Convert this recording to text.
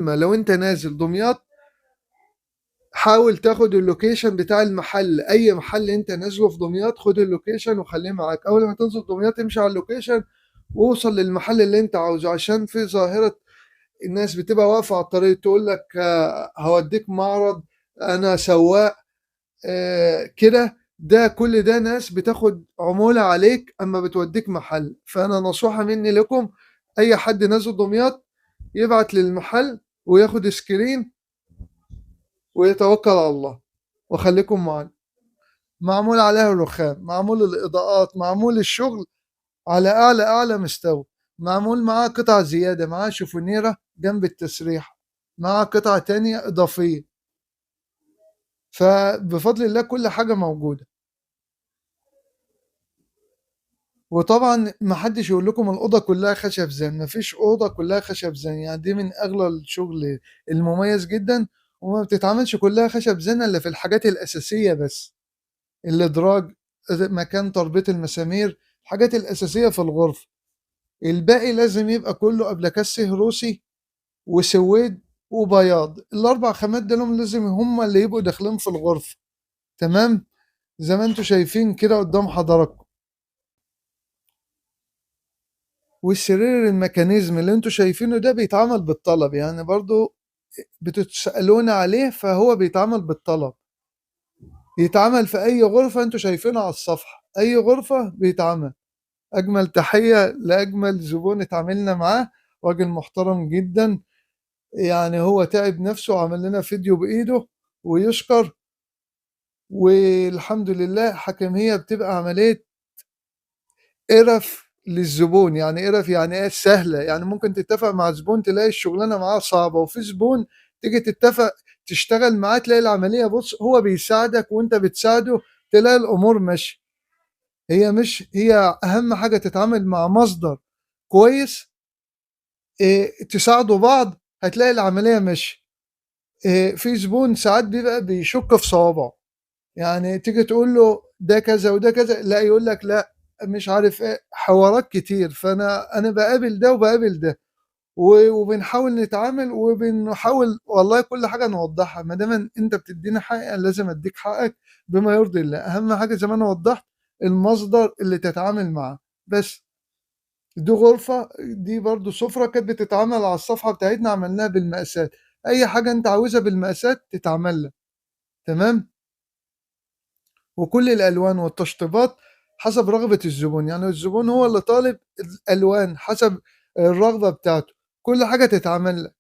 لو انت نازل دمياط حاول تاخد اللوكيشن بتاع المحل، اي محل انت نازله في دمياط خد اللوكيشن وخليه معاك. اول ما تنزل دمياط امشي على اللوكيشن ووصل للمحل اللي انت عاوزه، عشان في ظاهرة الناس بتبقى واقفة على الطريق تقول لك هوديك معرض، انا سواق كده. ده كل ده ناس بتاخد عمولة عليك اما بتوديك محل. فانا نصيحة مني لكم، اي حد نازل دمياط يبعت للمحل وياخد سكرين ويتوكل على الله. وخليكم معانا، معمول عليها الرخام، معمول الإضاءات، معمول الشغل على أعلى مستوى، معمول معاه قطع زيادة، معاه شوفونيرة جنب التسريح، معاه قطعة تانية إضافية. فبفضل الله كل حاجة موجودة. وطبعا محدش يقول لكم الأوضة كلها خشب زان، مفيش أوضة كلها خشب زان، يعني دي من أغلى الشغل المميز جدا. وما بتتعملش كلها خشب زان إلا في الحاجات الأساسية بس، الإدراج، مكان تربيط المسامير، الحاجات الأساسية في الغرفة. الباقي لازم يبقى كله أبلكاسي روسي وسويد وبياض، الأربع خامات دول لازم هما اللي يبقوا داخلين في الغرفة. تمام، زي ما انتوا شايفين كده قدام حضراتكم. والسرير الميكانيزم اللي انتوا شايفينه ده بيتعمل بالطلب، يعني برضو بتتسألون عليه، فهو بيتعمل بالطلب. يتعمل في أي غرفة انتوا شايفينها على الصفحة، أي غرفة بيتعمل. أجمل تحية لأجمل زبون اتعاملنا معاه، راجل محترم جدا. يعني هو تعب نفسه وعمل لنا فيديو بإيده ويشكر. والحمد لله حكم، هي بتبقى عملية قرف للزبون. يعني قرف يعني ايه؟ سهلة. يعني ممكن تتفق مع زبون تلاقي الشغلانة معاه صعبة، وفي زبون تيجي تتفق تشتغل معاه تلاقي العملية، بص، هو بيساعدك وانت بتساعده، تلاقي الأمور ماشية. مش هي أهم حاجة تتعامل مع مصدر كويس، تساعدوا بعض هتلاقي العملية ماشية. في زبون ساعات بيبقى بيشك في صوابعه، يعني تيجي تقول له ده كذا وده كذا، لا يقول لك لا مش عارف ايه، حوارات كتير. فانا بقابل ده وبقابل ده، وبنحاول نتعامل وبنحاول والله كل حاجه نوضحها. ما دام انت بتديني حقك لازم اديك حقك بما يرضي الله. اهم حاجه زي ما انا وضحت المصدر اللي تتعامل معاه بس. دي غرفة، دي برضو سفرة كانت بتتعمل على الصفحة بتاعتنا، عملناها بالمقاسات. أي حاجة أنت عاوزها بالمقاسات تتعمل لك. تمام، وكل الألوان والتشطيبات حسب رغبة الزبون. يعني الزبون هو اللي طالب الألوان حسب الرغبة بتاعته، كل حاجة تتعمل لك.